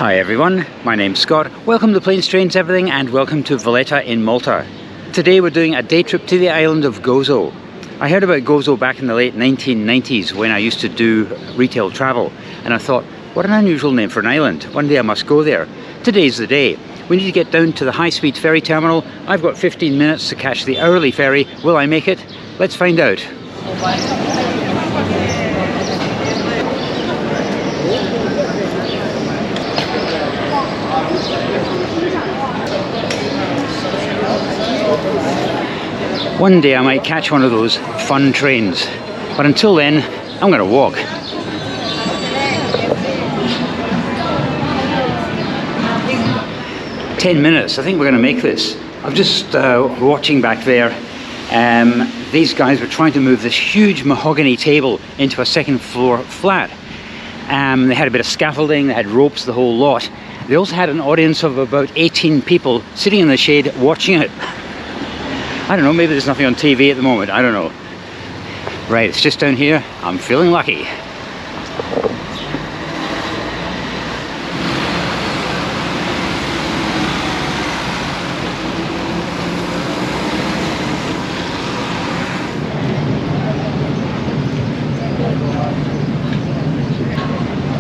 Hi everyone, my name's Scott. Welcome to Planes, Trains, Everything, and welcome to Valletta in Malta. Today we're doing a day trip to the island of Gozo. I heard about Gozo back in the late 1990s when I used to do retail travel, and I thought, what an unusual name for an island. One day I must go there. Today's the day. We need to get down to the high-speed ferry terminal. I've got 15 minutes to catch the hourly ferry. Will I make it? Let's find out. One day I might catch one of those fun trains, but until then, I'm going to walk. "10 minutes, I think we're going to make this." I was just watching back there. These guys were trying to move this huge mahogany table into a second floor flat. They had a bit of scaffolding, they had ropes, the whole lot. They also had an audience of about 18 people sitting in the shade watching it. I don't know, maybe there's nothing on TV at the moment, I don't know. Right, it's just down here. I'm feeling lucky.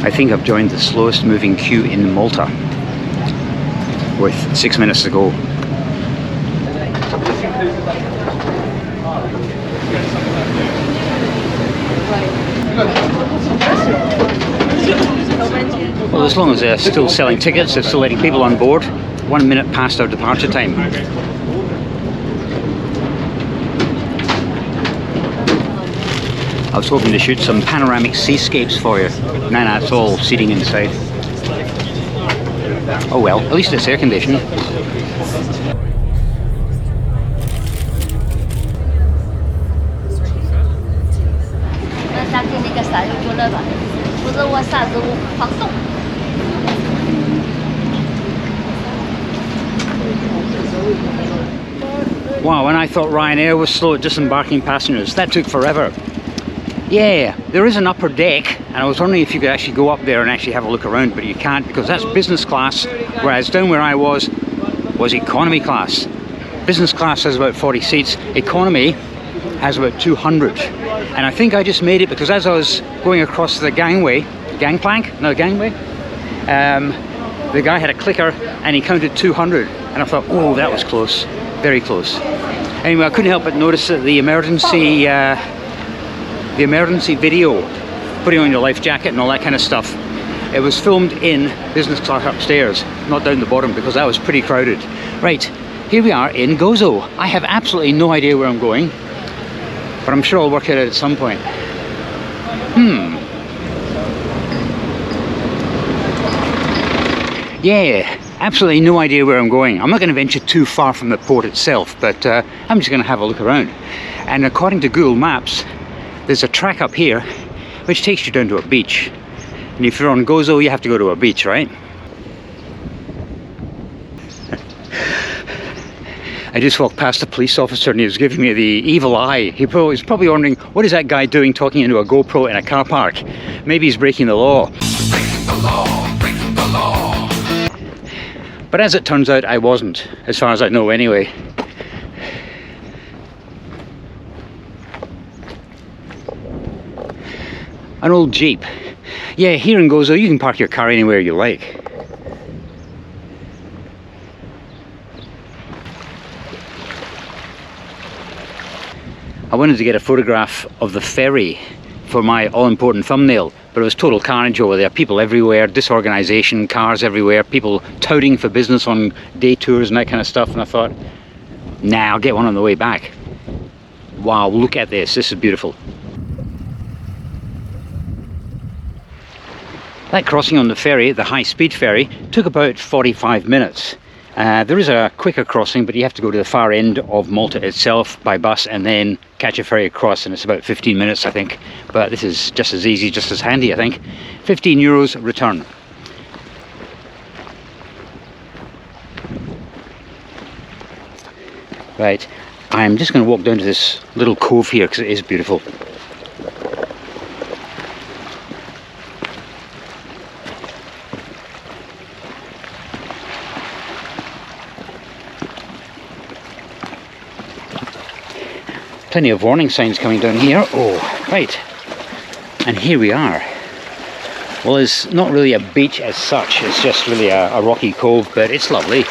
I think I've joined the slowest moving queue in Malta with 6 minutes to go. Well, as long as they're still selling tickets, they're still letting people on board. 1 minute past our departure time. I was hoping to shoot some panoramic seascapes for you. Nah, it's all seating inside. Oh well, at least it's air conditioned. Wow, and I thought Ryanair was slow at disembarking passengers. That took forever. Yeah, there is an upper deck, and I was wondering if you could actually go up there and actually have a look around, but you can't because that's business class, whereas down where I was economy class. Business class has about 40 seats, economy has about 200. And I think I just made it because as I was going across the gangway, the guy had a clicker and he counted 200, and I thought, oh, that was close, very close. Anyway, I couldn't help but notice that the emergency video, putting on your life jacket and all that kind of stuff, it was filmed in business class upstairs, not down the bottom, because that was pretty crowded. Right, here we are in Gozo. I have absolutely no idea where I'm going, but I'm sure I'll work it out at some point. Yeah, absolutely no idea where I'm going. I'm not going to venture too far from the port itself, but I'm just going to have a look around. And according to Google Maps, there's a track up here which takes you down to a beach. And if you're on Gozo, you have to go to a beach, right? I just walked past a police officer and he was giving me the evil eye. He was probably wondering, what is that guy doing talking into a GoPro in a car park? Maybe he's breaking the law. Breaking the law, breaking the law. But as it turns out, I wasn't, as far as I know anyway. An old Jeep. Yeah, here in Gozo you can park your car anywhere you like. I wanted to get a photograph of the ferry for my all-important thumbnail, but it was total carnage over there. People everywhere, disorganization, cars everywhere, people touting for business on day tours and that kind of stuff, and I thought, nah, I'll get one on the way back. Wow, look at this, this is beautiful. That crossing on the ferry, the high-speed ferry, took about 45 minutes. There is a quicker crossing, but you have to go to the far end of Malta itself by bus and then catch a ferry across, and it's about 15 minutes, I think. But this is just as easy, just as handy, I think. 15 euros return. Right, I'm just going to walk down to this little cove here because it is beautiful. Plenty of warning signs coming down here. Oh, right. And here we are. Well, it's not really a beach as such, it's just really a rocky cove, but it's lovely.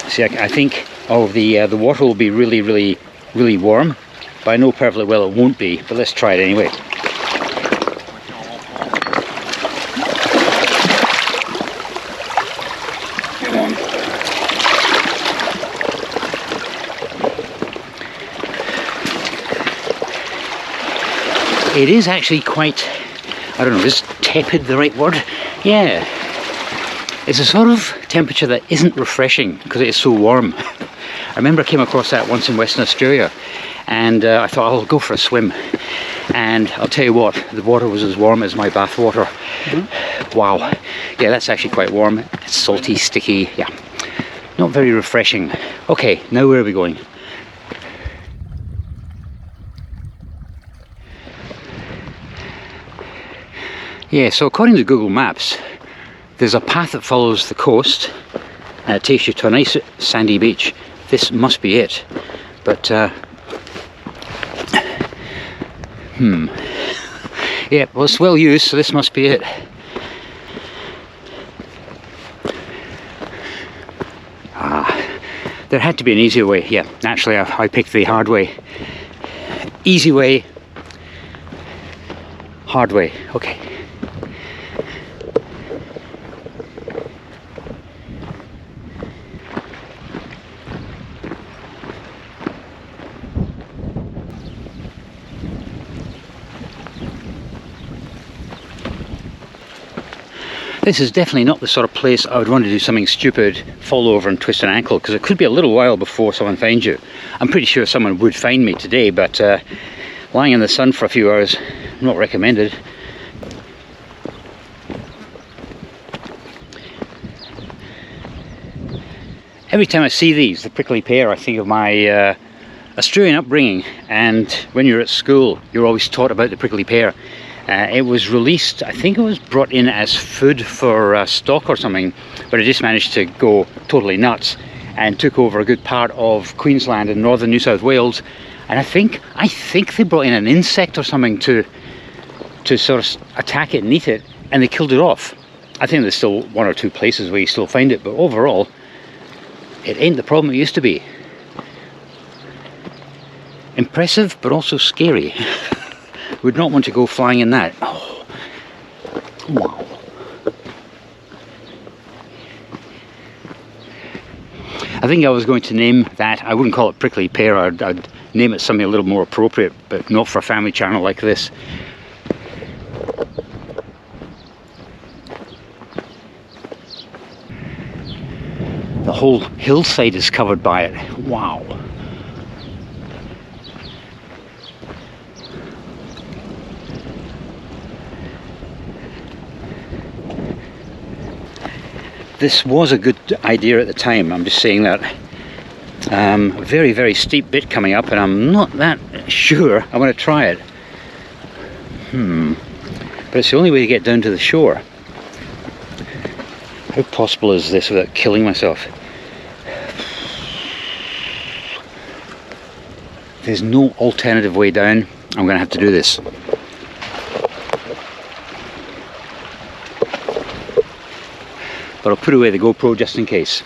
See, I think the water will be really warm, but I know perfectly well it won't be, but let's try it anyway. Come on. It is actually quite, I don't know, is tepid the right word? Yeah. It's a sort of temperature that isn't refreshing because it is so warm. I remember I came across that once in Western Australia, and I thought I'll go for a swim. And I'll tell you what, the water was as warm as my bath water. Mm-hmm. Wow. Yeah, that's actually quite warm. It's salty, sticky, yeah. Not very refreshing. Okay, now where are we going? Yeah, so according to Google Maps, there's a path that follows the coast and it takes you to a nice sandy beach. This must be it. But, yeah, well, it's well used, so this must be it. There had to be an easier way. Yeah, naturally I picked the hard way. Easy way, hard way. Okay. This is definitely not the sort of place I would want to do something stupid, fall over and twist an ankle, because it could be a little while before someone finds you. I'm pretty sure someone would find me today, but lying in the sun for a few hours, not recommended. Every time I see these, the prickly pear, I think of my Australian upbringing, and when you're at school, you're always taught about the prickly pear. It was released, I think it was brought in as food for stock or something, but it just managed to go totally nuts and took over a good part of Queensland and northern New South Wales. And I think they brought in an insect or something to sort of attack it and eat it, and they killed it off. I think there's still one or two places where you still find it, but overall, it ain't the problem it used to be. Impressive, but also scary. Would not want to go flying in that. Oh, wow. I think I was going to name that, I wouldn't call it prickly pear, I'd name it something a little more appropriate, but not for a family channel like this. The whole hillside is covered by it. Wow. This was a good idea at the time. I'm just saying that very, very steep bit coming up, and I'm not that sure I want to try it. But it's the only way to get down to the shore. How possible is this without killing myself? There's no alternative way down. I'm going to have to do this. But I'll put away the GoPro just in case.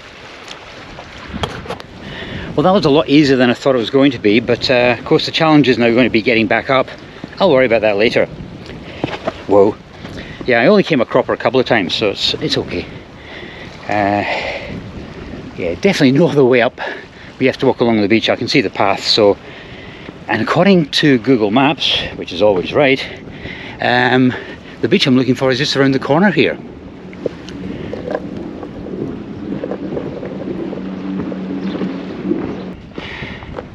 Well, that was a lot easier than I thought it was going to be, but of course the challenge is now going to be getting back up. I'll worry about that later. Whoa. Yeah, I only came a cropper a couple of times, so it's okay. Yeah, definitely no other way up. We have to walk along the beach. I can see the path, so... And according to Google Maps, which is always right, the beach I'm looking for is just around the corner here.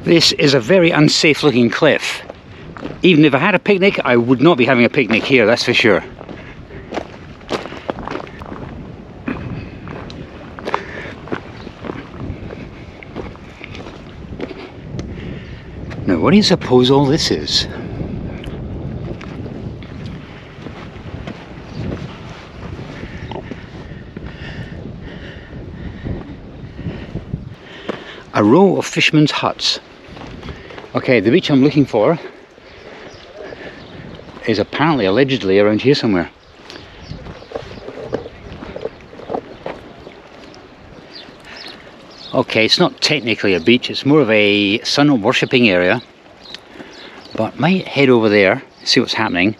This is a very unsafe looking cliff. Even if I had a picnic, I would not be having a picnic here, that's for sure. Now, what do you suppose all this is? A row of fishermen's huts. Okay, the beach I'm looking for is apparently, allegedly, around here somewhere. Okay, it's not technically a beach, it's more of a sun worshipping area. But might head over there, see what's happening.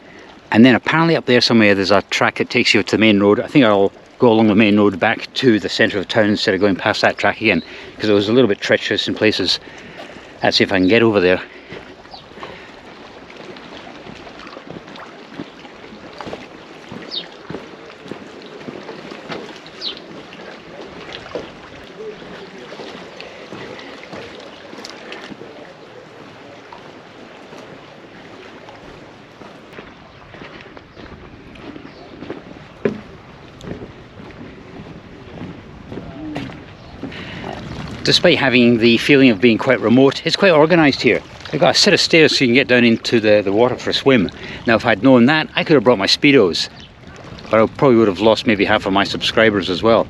And then apparently up there somewhere there's a track that takes you to the main road. I think I'll go along the main road back to the centre of town instead of going past that track again, because it was a little bit treacherous in places. Let's see if I can get over there. Despite having the feeling of being quite remote, it's quite organised here. They've got a set of stairs so you can get down into the water for a swim. Now if I'd known that, I could have brought my Speedos, but I probably would have lost maybe half of my subscribers as well.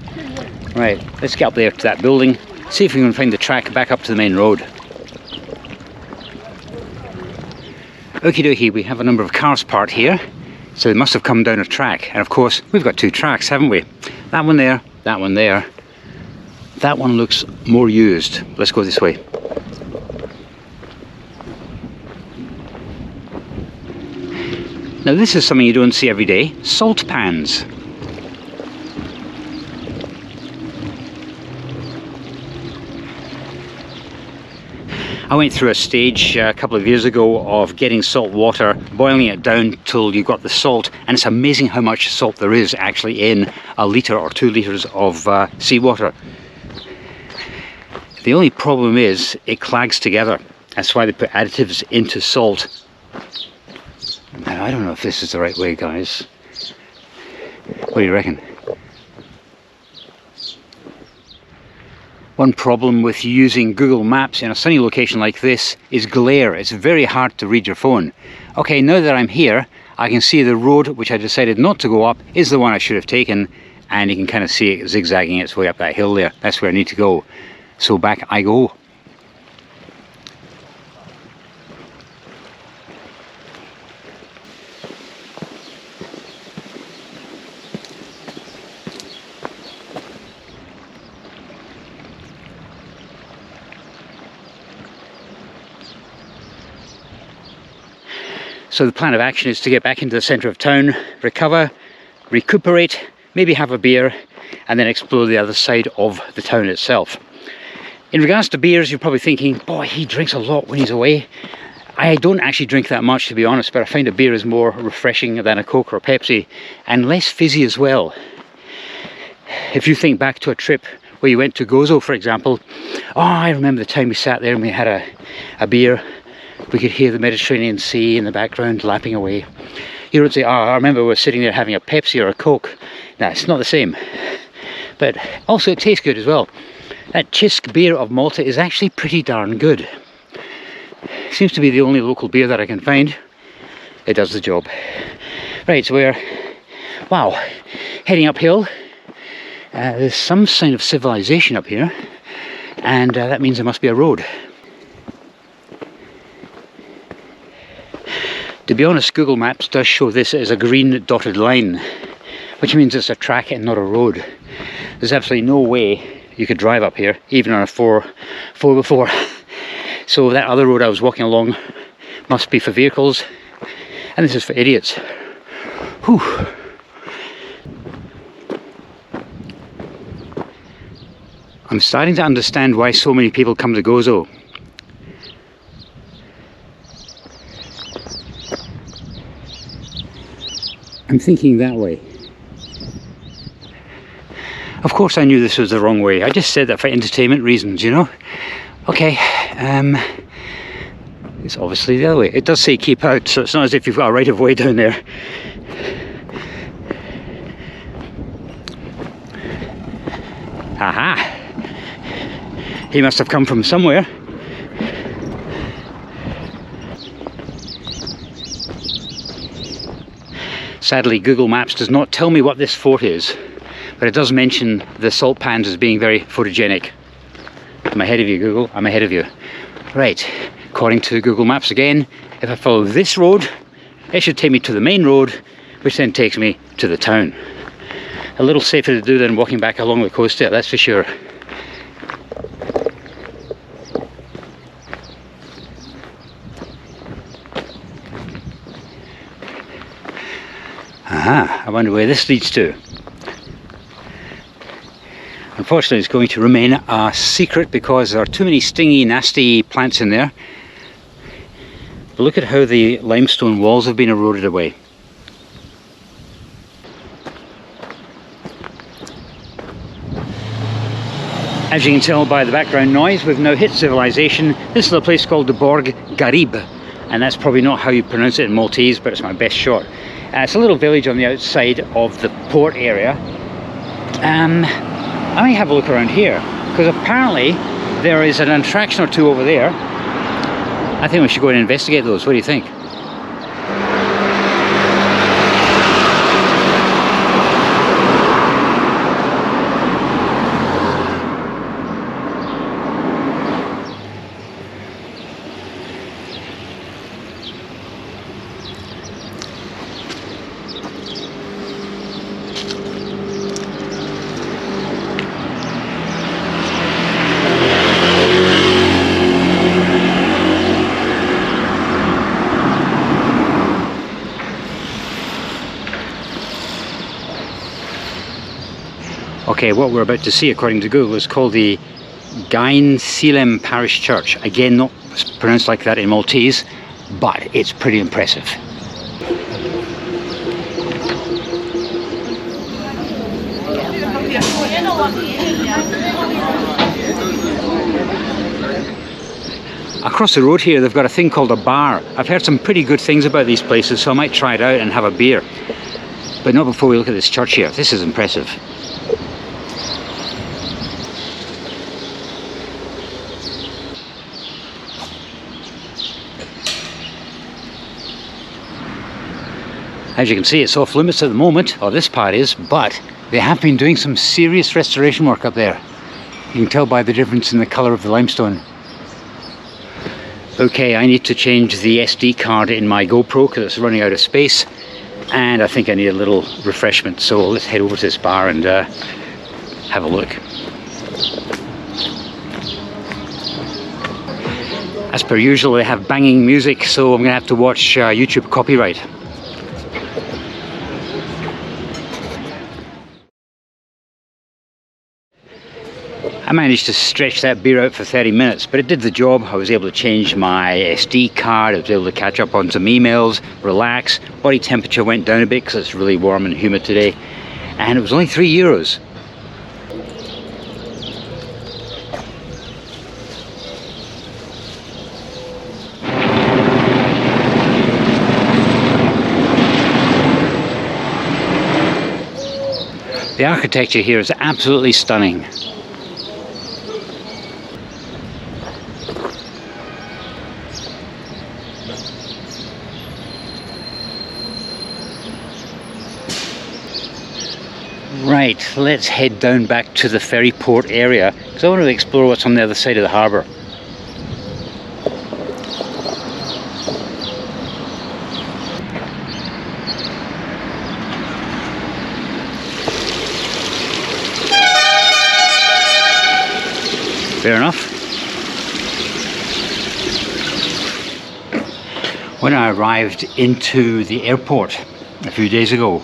Right, let's get up there to that building, see if we can find the track back up to the main road. Okie dokie, we have a number of cars parked here, so they must have come down a track. And of course, we've got two tracks, haven't we? That one there, that one there. That one looks more used. Let's go this way. Now this is something you don't see every day. Salt pans. I went through a stage a couple of years ago of getting salt water, boiling it down till you got the salt, and it's amazing how much salt there is actually in a litre or 2 litres of seawater. The only problem is it clags together. That's why they put additives into salt. Now, I don't know if this is the right way, guys. What do you reckon? One problem with using Google Maps in a sunny location like this is glare. It's very hard to read your phone. Okay, now that I'm here, I can see the road which I decided not to go up is the one I should have taken, and you can kind of see it zigzagging its way up that hill there. That's where I need to go. So back I go. So the plan of action is to get back into the centre of town, recover, recuperate, maybe have a beer, and then explore the other side of the town itself. In regards to beers, you're probably thinking, boy, he drinks a lot when he's away. I don't actually drink that much, to be honest, but I find a beer is more refreshing than a Coke or a Pepsi, and less fizzy as well. If you think back to a trip where you went to Gozo, for example, oh, I remember the time we sat there and we had a beer. We could hear the Mediterranean Sea in the background lapping away. You don't say, oh, I remember we were sitting there having a Pepsi or a Coke. No, it's not the same. But also it tastes good as well. That Chisk beer of Malta is actually pretty darn good. Seems to be the only local beer that I can find. It does the job. Right, so we're, wow, heading uphill. There's some sign of civilization up here, and that means there must be a road. To be honest, Google Maps does show this as a green dotted line, which means it's a track and not a road. There's absolutely no way you could drive up here, even on a 4x4. So that other road I was walking along must be for vehicles, and this is for idiots. Whew. I'm starting to understand why so many people come to Gozo. I'm thinking that way. Of course I knew this was the wrong way. I just said that for entertainment reasons, you know. Okay, it's obviously the other way. It does say keep out, so it's not as if you've got a right of way down there. Aha! He must have come from somewhere. Sadly, Google Maps does not tell me what this fort is, but it does mention the salt pans as being very photogenic. I'm ahead of you, Google. I'm ahead of you. Right, according to Google Maps again, if I follow this road, it should take me to the main road, which then takes me to the town. A little safer to do than walking back along the coast there, that's for sure. Aha, I wonder where this leads to. Unfortunately, it's going to remain a secret because there are too many stingy, nasty plants in there. But look at how the limestone walls have been eroded away. As you can tell by the background noise, we've now hit civilization. This is a place called the Borg Garib, and that's probably not how you pronounce it in Maltese, but it's my best shot. It's a little village on the outside of the port area. I might have a look around here, because apparently there is an attraction or two over there. I think we should go and investigate those. What do you think? Okay, what we're about to see, according to Google, is called the Gain Silem Parish Church. Again, not pronounced like that in Maltese, but it's pretty impressive. Across the road here, they've got a thing called a bar. I've heard some pretty good things about these places, so I might try it out and have a beer. But not before we look at this church here. This is impressive. As you can see, it's off limits at the moment, or this part is, but they have been doing some serious restoration work up there. You can tell by the difference in the colour of the limestone. Okay, I need to change the SD card in my GoPro because it's running out of space, and I think I need a little refreshment, so let's head over to this bar and have a look. As per usual, they have banging music, so I'm going to have to watch YouTube copyright. I managed to stretch that beer out for 30 minutes, but it did the job. I was able to change my SD card, I was able to catch up on some emails, relax. Body temperature went down a bit because it's really warm and humid today, and it was only €3. The architecture here is absolutely stunning. Right, let's head down back to the ferry port area because I want to explore what's on the other side of the harbour. Fair enough. When I arrived into the airport a few days ago,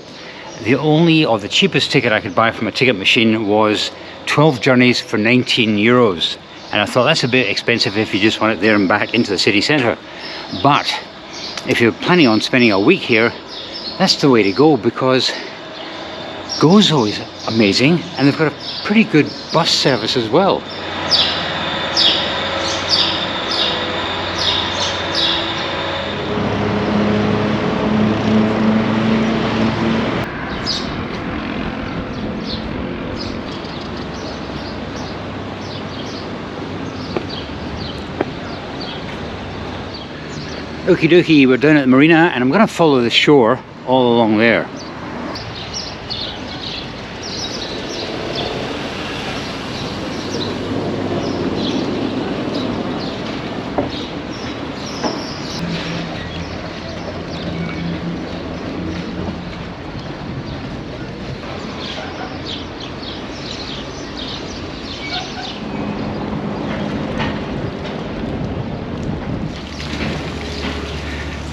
the cheapest ticket I could buy from a ticket machine was 12 journeys for €19. And I thought that's a bit expensive if you just want it there and back into the city centre. But if you're planning on spending a week here, that's the way to go, because Gozo is amazing and they've got a pretty good bus service as well. Okie dokie, we're down at the marina and I'm going to follow the shore all along there.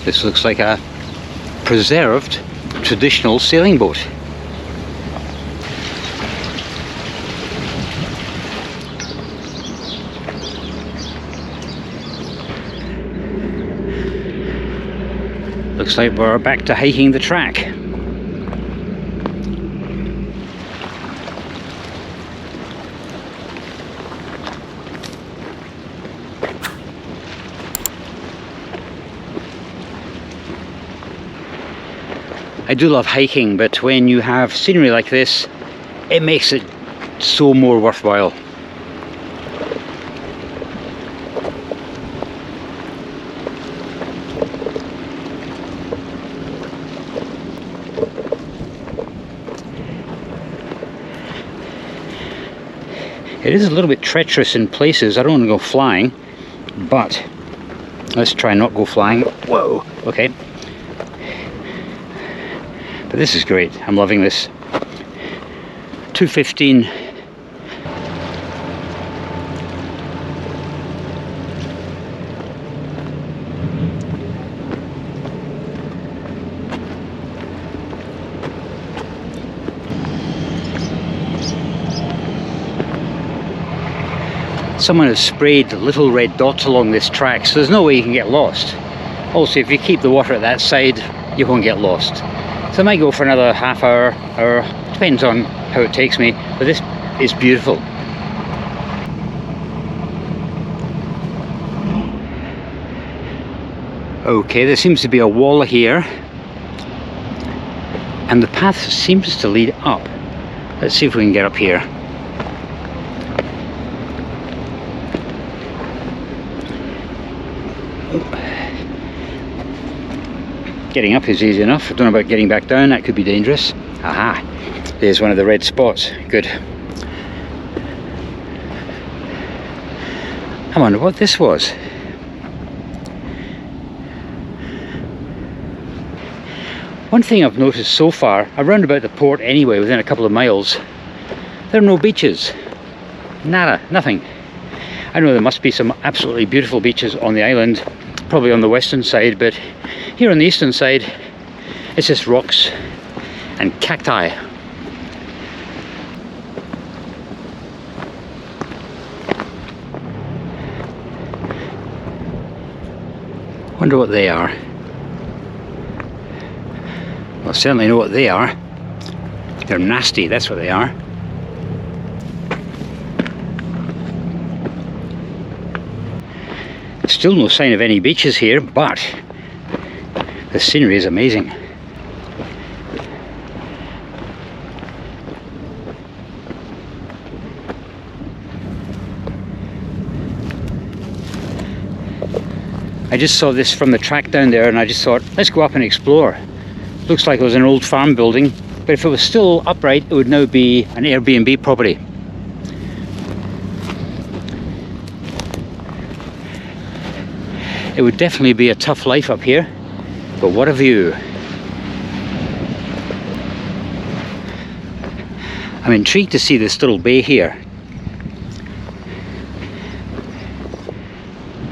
This looks like a preserved traditional sailing boat. Looks like we're back to hiking the track. I do love hiking, but when you have scenery like this, it makes it so more worthwhile. It is a little bit treacherous in places. I don't want to go flying, but let's try not go flying. Whoa, okay. But this is great. I'm loving this. 2:15. Someone has sprayed little red dots along this track, so there's no way you can get lost. Also, if you keep the water at that side, you won't get lost. So I might go for another half hour, depends on how it takes me, but this is beautiful. Okay, there seems to be a wall here, and the path seems to lead up. Let's see if we can get up here. Getting up is easy enough. I don't know about getting back down, that could be dangerous. Aha, there's one of the red spots. Good. I wonder what this was. One thing I've noticed so far, around about the port anyway, within a couple of miles, there are no beaches. Nada, nothing. I know there must be some absolutely beautiful beaches on the island, probably on the western side, but here on the eastern side, it's just rocks and cacti. Wonder what they are. Well, I certainly know what they are. They're nasty, that's what they are. Still no sign of any beaches here, but the scenery is amazing. I just saw this from the track down there and I just thought, let's go up and explore. Looks like it was an old farm building, but if it was still upright, it would now be an Airbnb property. It would definitely be a tough life up here, but what a view. I'm intrigued to see this little bay here.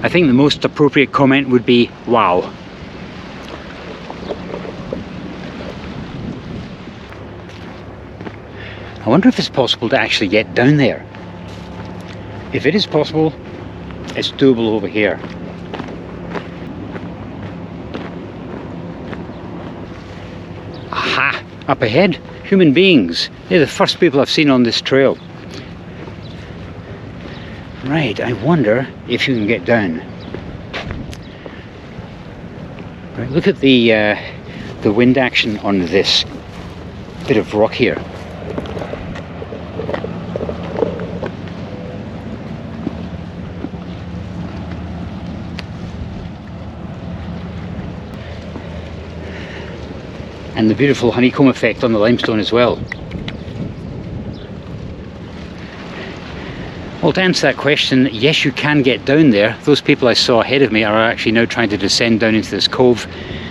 I think the most appropriate comment would be, wow. I wonder if it's possible to actually get down there. If it is possible, it's doable over here. Aha! Up ahead, human beings. They're the first people I've seen on this trail. Right, I wonder if you can get down. Right, look at the wind action on this bit of rock here. And the beautiful honeycomb effect on the limestone as well. Well, to answer that question, yes, you can get down there. Those people I saw ahead of me are actually now trying to descend down into this cove.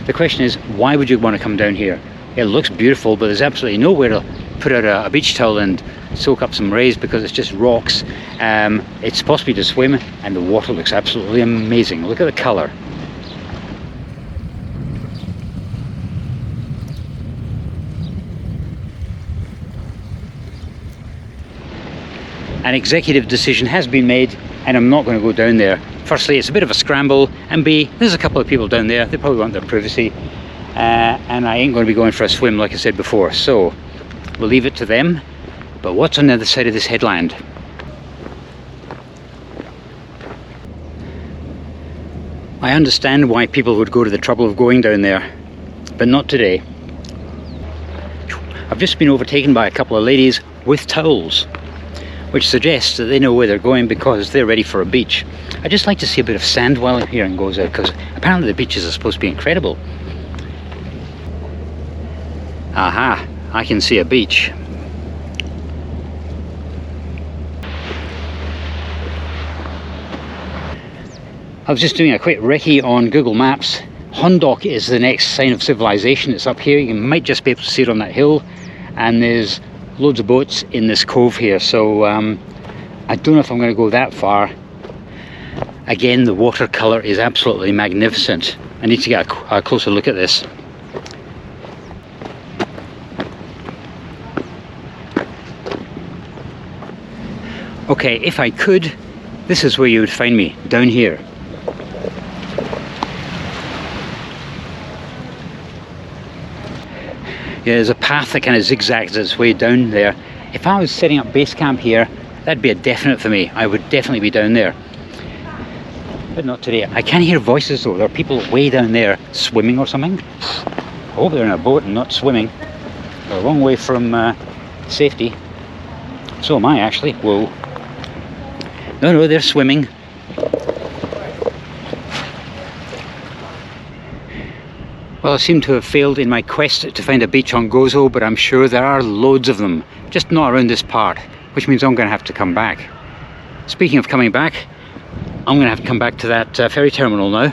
The question is, why would you want to come down here? It looks beautiful, but there's absolutely nowhere to put out a beach towel and soak up some rays because it's just rocks. It's supposed to be to swim, and the water looks absolutely amazing. Look at the colour. an executive decision has been made and I'm not going to go down there. Firstly, it's a bit of a scramble, and B, there's a couple of people down there, they probably want their privacy, and I ain't going to be going for a swim like I said before, so we'll leave it to them. But what's on the other side of this headland? I understand why people would go to the trouble of going down there, but not today. I've just been overtaken by a couple of ladies with towels, which suggests that they know where they're going because they're ready for a beach. I'd just like to see a bit of sand while I'm here in Gozo, because apparently the beaches are supposed to be incredible. Aha, I can see a beach. I was just doing a quick recce on Google Maps. Hondoq is the next sign of civilization. It's up here. You might just be able to see it on that hill. And there's loads of boats in this cove here. So I don't know if I'm going to go that far. Again, the watercolour is absolutely magnificent. I need to get a closer look at this. Okay, if I could, this is where you would find me, down here. Yeah, there's a path that kind of zigzags its way down there. If I was setting up base camp here, that'd be a definite for me. I would definitely be down there. But not today. I can hear voices though. There are people way down there swimming or something. I hope they're in a boat and not swimming. They're a long way from safety. So am I actually. Whoa. No, they're swimming. Well, I seem to have failed in my quest to find a beach on Gozo, but I'm sure there are loads of them, just not around this part, which means I'm going to have to come back. Speaking of coming back, I'm going to have to come back to that ferry terminal now.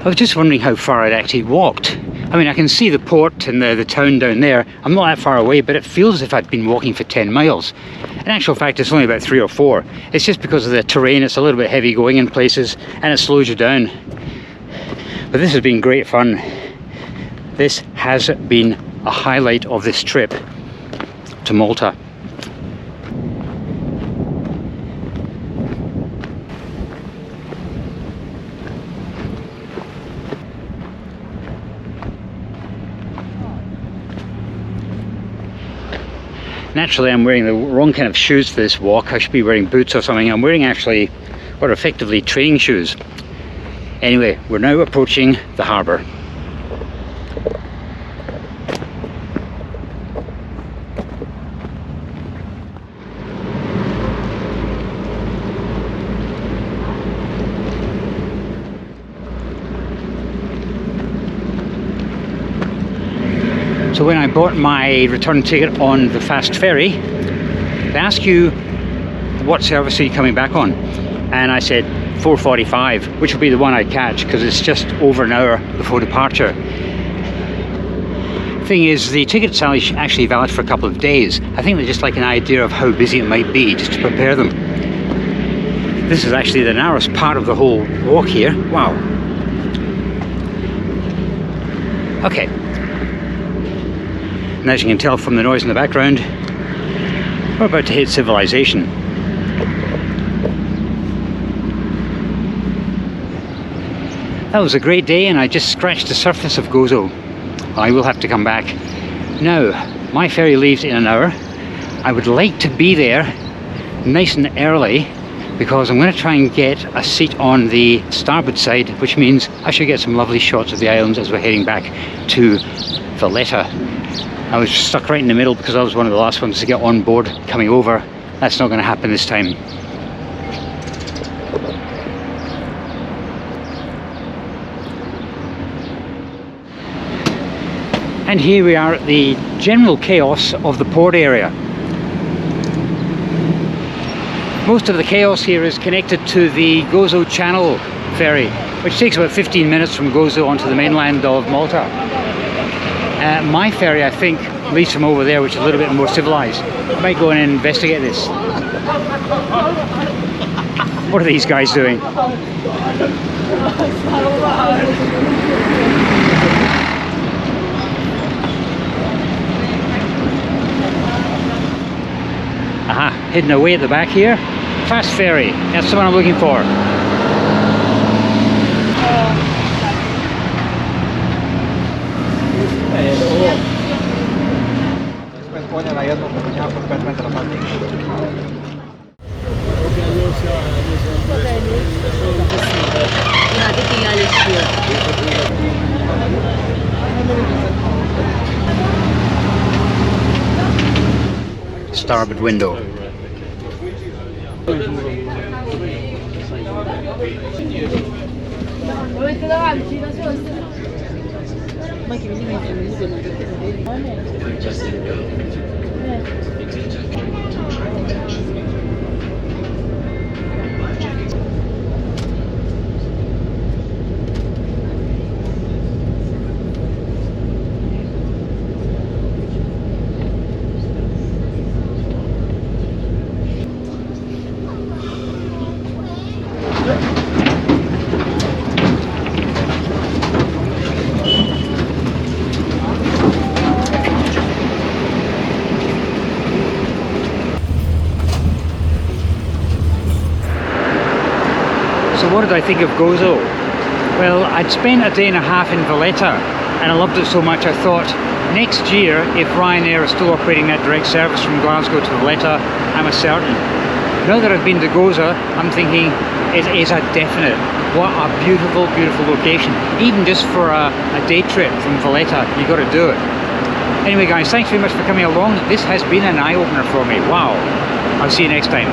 I was just wondering how far I'd actually walked. I mean, I can see the port and the town down there. I'm not that far away, but it feels as if I'd been walking for 10 miles. In actual fact, it's only about 3 or 4. It's just because of the terrain. It's a little bit heavy going in places, and it slows you down. But this has been great fun. This has been a highlight of this trip to Malta. Naturally, I'm wearing the wrong kind of shoes for this walk. I should be wearing boots or something. I'm wearing actually what are effectively training shoes. Anyway, we're now approaching the harbour. So when I bought my return ticket on the Fast Ferry, they ask you what service are you coming back on, and I said 4:45, which will be the one I catch because it's just over an hour before departure. Thing is, the tickets are actually valid for a couple of days. I think they just like an idea of how busy it might be, just to prepare them. This is actually the narrowest part of the whole walk here. Wow. Okay. And as you can tell from the noise in the background, we're about to hit civilization. That was a great day, and I just scratched the surface of Gozo. I will have to come back. Now, my ferry leaves in an hour. I would like to be there nice and early because I'm going to try and get a seat on the starboard side, which means I should get some lovely shots of the islands as we're heading back to Valletta. I was stuck right in the middle because I was one of the last ones to get on board coming over. That's not going to happen this time. And here we are at the general chaos of the port area. Most of the chaos here is connected to the Gozo Channel ferry, which takes about 15 minutes from Gozo onto the mainland of Malta. My ferry, I think, leaves from over there, which is a little bit more civilized. I might go in and investigate this. What are these guys doing? Aha, hidden away at the back here. Fast Ferry, that's the one I'm looking for. Starboard window. So what did I think of Gozo? Well, I'd spent a day and a half in Valletta and I loved it so much I thought next year, if Ryanair is still operating that direct service from Glasgow to Valletta, I'm a certain. Now that I've been to Gozo, I'm thinking it is a definite. What a beautiful, beautiful location. Even just for a day trip from Valletta, you got to do it. Anyway guys, thanks very much for coming along. This has been an eye-opener for me. Wow. I'll see you next time.